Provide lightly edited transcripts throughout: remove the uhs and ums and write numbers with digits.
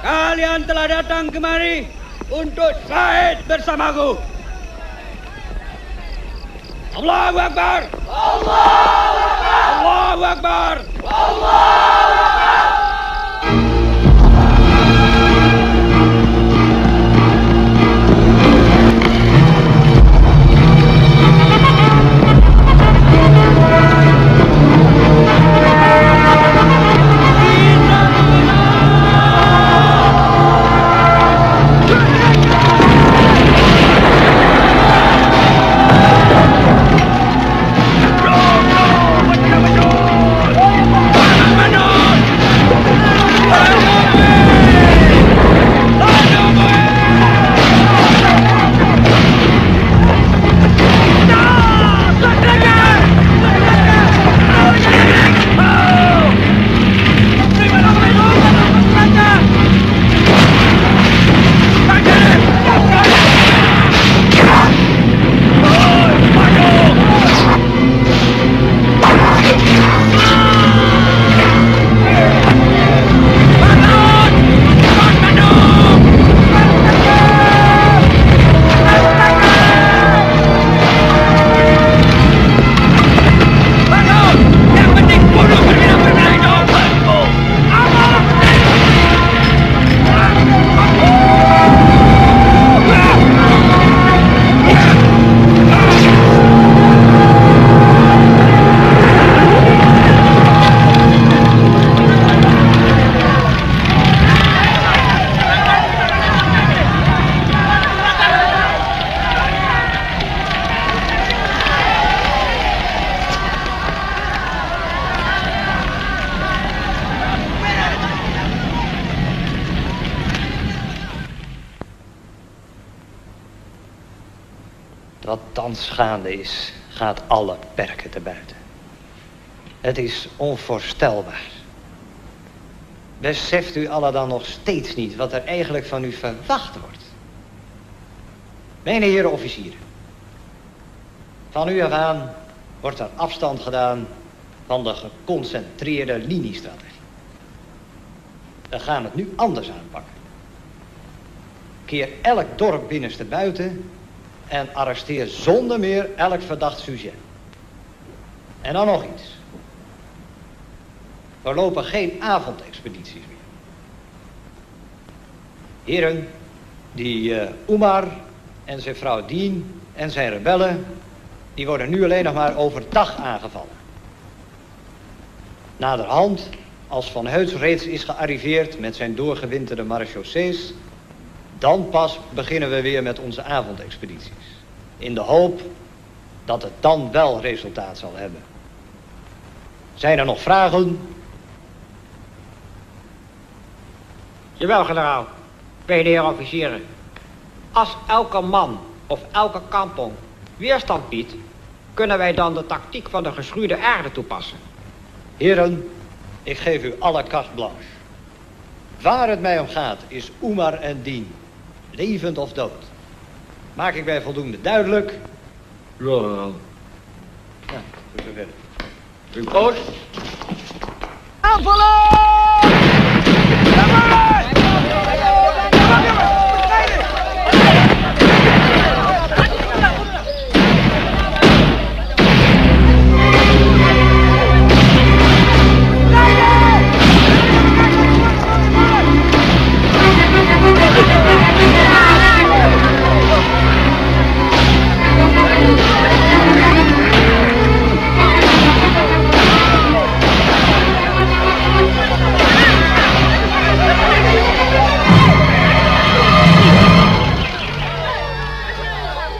Kalian telah datang kemari untuk syahid bersamaku. Allahu Akbar. Allahu Akbar. Allahu Akbar. Allahu Akbar. Wat thans gaande is, gaat alle perken te buiten. Het is onvoorstelbaar. Beseft u allen dan nog steeds niet wat er eigenlijk van u verwacht wordt? Mijn heren officieren, van u af aan wordt er afstand gedaan van de geconcentreerde liniestrategie. We gaan het nu anders aanpakken. Keer elk dorp binnenstebuiten en arresteer zonder meer elk verdacht sujet. En dan nog iets. Voorlopig geen avondexpedities meer. Heren, die Umar en zijn vrouw Dien en zijn rebellen, die worden nu alleen nog maar overdag aangevallen. Naderhand, als Van Heuts reeds is gearriveerd met zijn doorgewinterde marechaussees, dan pas beginnen we weer met onze avondexpedities. In de hoop dat het dan wel resultaat zal hebben. Zijn er nog vragen? Jawel, generaal. Bij de heren officieren. Als elke man of elke kampong weerstand biedt, kunnen wij dan de tactiek van de geschuurde aarde toepassen. Heren, ik geef u alle carte blanche. Waar het mij om gaat is Umar en Dien. Levend of dood. Maak ik mij voldoende duidelijk? Ja. Ja, goed zo verder. U koos. Aanvallen!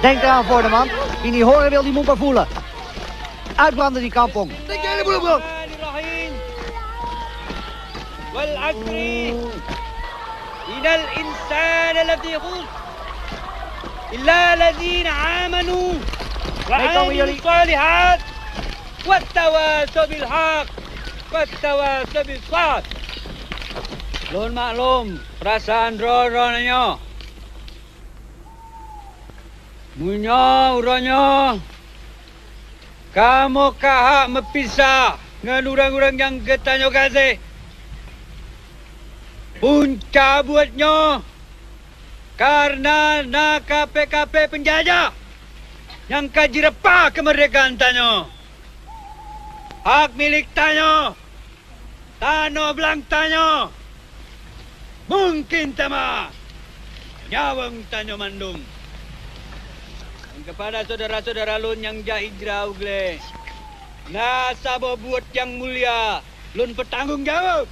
Denk eraan voor de man. Wie niet horen wil, die moet maar voelen. Uitbranden die kampong. والعصر إن الإنسان لفي خسر إلا الذين آمنوا وعملوا الصالحات والتواصوا بالحق والتواصوا بالصبر. Lun maklum, perasaan ronanya. Munya uranya. Kamu kahak mepisah dengan orang-orang yang ketanya kasih. Punca buatnya karena PKP penjajah yang kajirepa kemerdekaan tanyo. Hak milik tanyo, tanah belang tanyo. Mungkin tema nyawang tanyo mandung. Dan kepada saudara-saudara lun yang hijrah ugle, nasabo buat yang mulia, lun bertanggung jawab.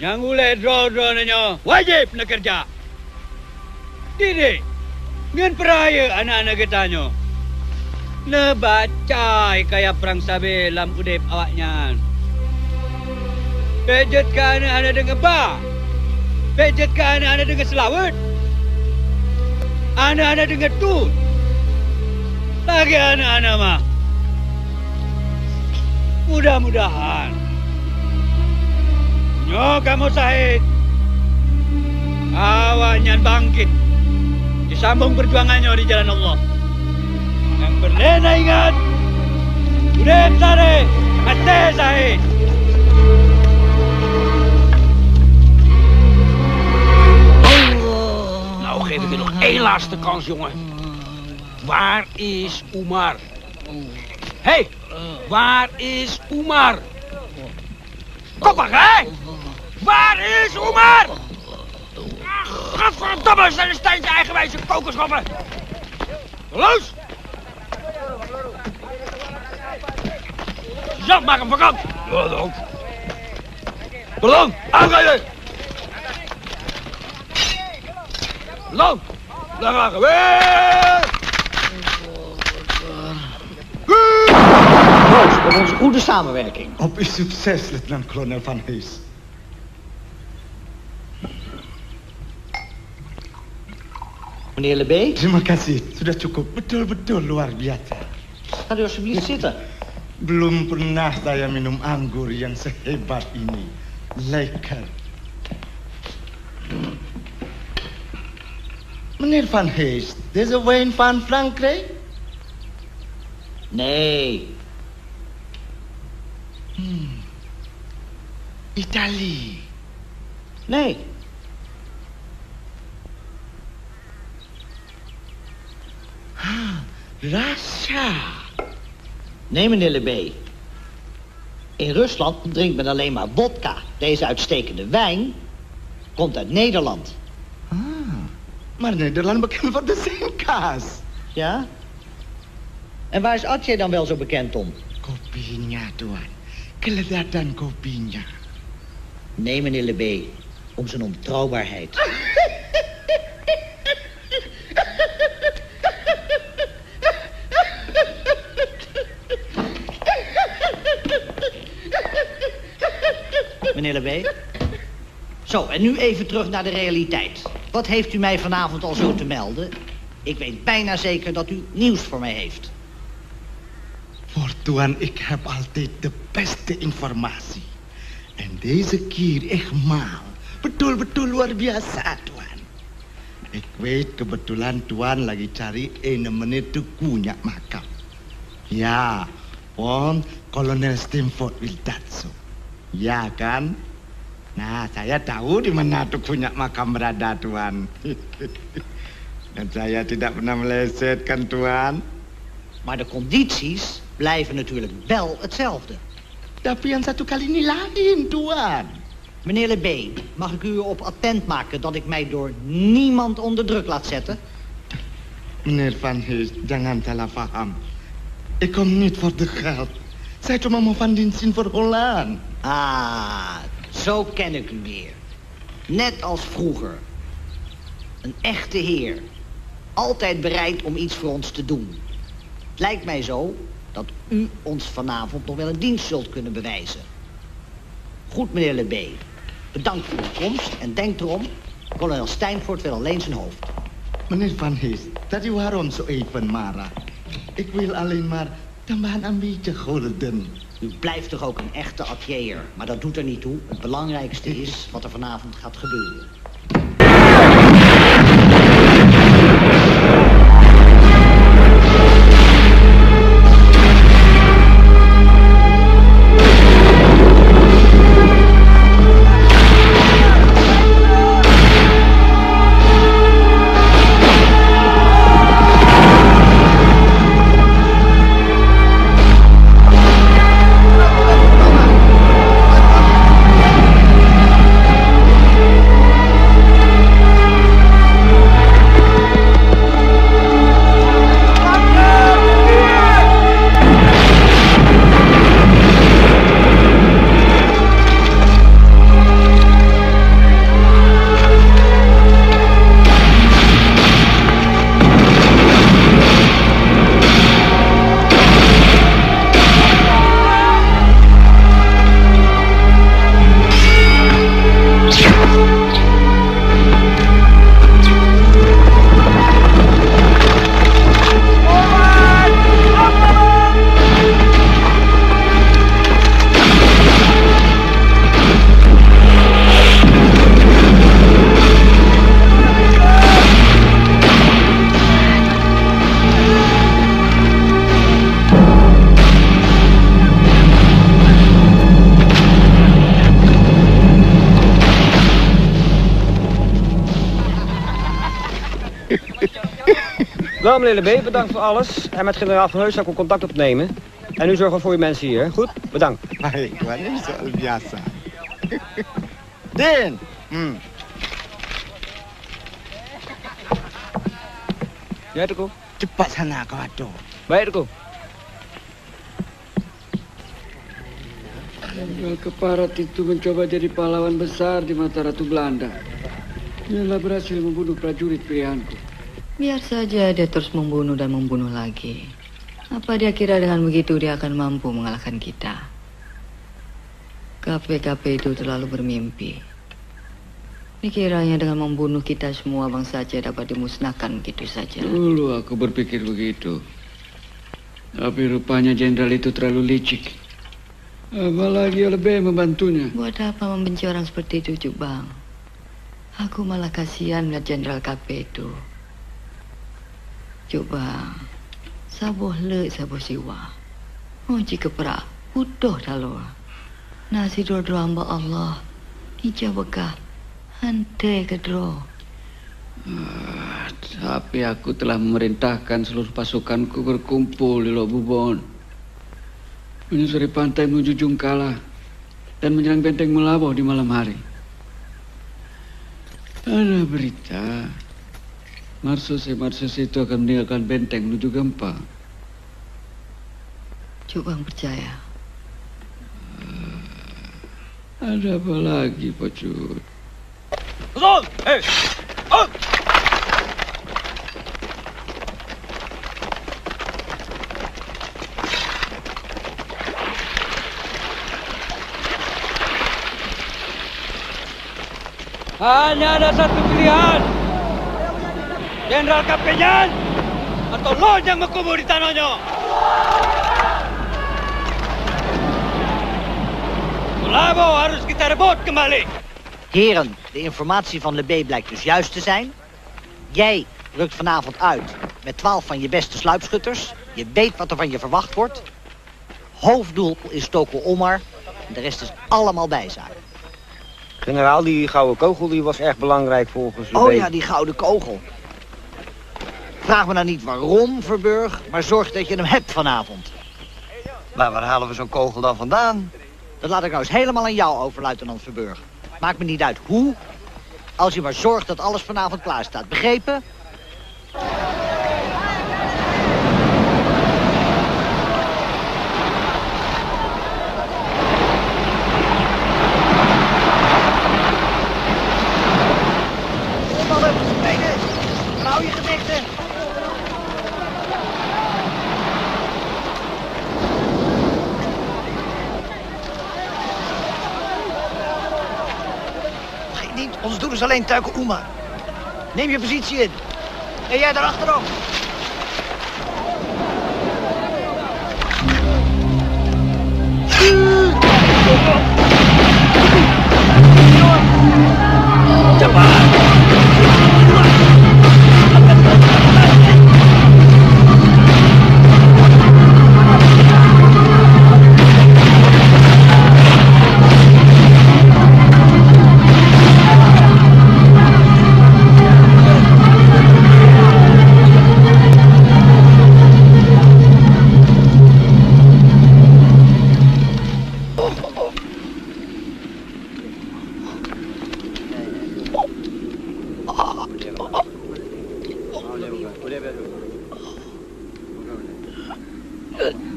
Yang ule draw nanya wajib nak kerja. Didi, ngan peraya anak-anak ketanyo. Ne bacai kaya perang sabe lam udep awaknya. Pejet ke anak-anak dengan ba. Pejet ke anak-anak dengan selawat. Anak-anak dengan tut. Lagi anak-anak mah. Mudah-mudahan Nyo kamu Said, awaknya bangkit, disambung perjuangannya di jalan Allah. Yang berlena ingat, urep sare, mati Said. Nou geef ik je nog één laatste kans, jongen. Waar is Umar? Hé, waar is Umar? Koppig, hè? Waar is Umar? Gadverdamme, zijn de Stijnse eigenwijze kokerschoppen. Los! Zo, maak hem vakant. Pardon. Pardon, aanrijden. Pardon, daar gaan we. Proost voor onze goede samenwerking. Op uw succes, Lieutenant-Kolonel Van Hees. Meneer Lebé, Terima kasih, sudah cukup. Betul-betul luar biasa. gaat u alsjeblieft zitten. Belum pernah saya minum anggur yang sehebat ini. Lekker. Meneer Van Hees, deze wijn van Frankrijk? Nee, Italië. nee. Russia. Nee, meneer Lebé. In Rusland drinkt men alleen maar vodka. Deze uitstekende wijn komt uit Nederland. Maar Nederland bekend voor de zinkaas. Ja? En waar is Atje dan wel zo bekend om? Kopinya, Tuan. Kelezatan kopinya. Nee, meneer Lebé. Om zijn ontrouwbaarheid. Meneer Lebé. Zo, en nu even terug naar de realiteit. Wat heeft u mij vanavond al zo te melden? Ik weet bijna zeker dat u nieuws voor mij heeft. Voor Tuan, ik heb altijd de beste informatie. En deze keer echt maal. Betul-betul luar biasa, Tuan. Ik weet kebetulan Tuan lagi cari menit tukunya makam. Ya, Pon Kolonel Stamford Wildazzo. Ya kan? Nah, saya tahu di mana tukunya makam berada, Tuan. Dan saya tidak pernah meleset, kan, Tuan? Maar de condities blijven natuurlijk wel hetzelfde. Tapi yang satu kali ini lain, Tuan. Meneer Lebé, mag ik u op attent maken dat ik mij door niemand onder druk laat zetten? Meneer Van Hees, jangan salah paham. Ik kom niet voor de geld. Saya cuma mau van dienst in voor Holland. Ah, zo ken ik u weer. Net als vroeger. Een echte heer. Altijd bereid om iets voor ons te doen. Het lijkt mij zo dat u ons vanavond nog wel een dienst zult kunnen bewijzen. Goed, meneer Lebé. Bedankt voor uw komst en denk erom, kolonel Steinfort wil alleen zijn hoofd. Meneer Van Hees, tadi waarom zo even marah? Ik wil alleen maar tambahan een beetje gulden. U blijft toch ook een echte atjeer, maar dat doet er niet toe. Het belangrijkste is wat er vanavond gaat gebeuren. Wel, meneer Lebé, bedankt voor alles. En met generaal Van Heus zal ik wel contact opnemen. En u zorgt wel voor uw mensen hier, hè? Goed? Bedankt. Baik, ini soal biasa. Din! Ya, Tuku. Cepat sana kau ado. Baik, Tuku. Jenderal Keparat itu mencoba jadi pahlawan besar di mata Ratu Belanda. Dialah berhasil membunuh prajurit pilihanku. Biar saja dia terus membunuh dan membunuh lagi. Apa dia kira dengan begitu dia akan mampu mengalahkan kita? KP itu terlalu bermimpi. Dikiranya dengan membunuh kita semua bangsa Aceh dapat dimusnahkan begitu saja. Dulu aku berpikir begitu. Tapi rupanya jenderal itu terlalu licik. Apalagi lebih membantunya. Buat apa membenci orang seperti itu, Cuk Bang? Aku malah kasihan melihat jenderal KP itu. Cuk Bang, saboh le saboh siwa. Moji kepera, udoh daloa. Nasi dro hamba Allah. Ija bekah, hante kedro. Tapi aku telah memerintahkan seluruh pasukanku berkumpul di Lok Bubon, menyusuri pantai menuju Jungkala dan menyerang benteng Melaboh di malam hari. Ada berita Marsus itu akan meninggalkan benteng menuju Gempa. Cuk Bang percaya. Ada apa lagi, Pocut? Betul! Oh! Hanya ada satu pilihan. Jenderal Kapenyan atau lo yang berkubur di tanahnya. Melaboh harus kita rebut kembali. Heren, de informatie van Lebé blijkt dus juist te zijn. Jij rukt vanavond uit met 12 van je beste sluipschutters. Je weet wat er van je verwacht wordt. Hoofddoel is Toko Omar. En de rest is allemaal bijzaak. Generaal, die gouden kogel die was erg belangrijk volgens Lebé. Oh ja, die gouden kogel. Vraag me nou niet waarom, Verburg, maar zorg dat je hem hebt vanavond. Maar waar halen we zo'n kogel dan vandaan? Dat laat ik nou eens helemaal aan jou over, luitenant Verburg. Maakt me niet uit hoe, als je maar zorgt dat alles vanavond klaar staat. Begrepen? Mannen, benen, hou je gezichten. Niet, ons doel is alleen Toko Omar. Neem je positie in. En jij daar achterop. Good.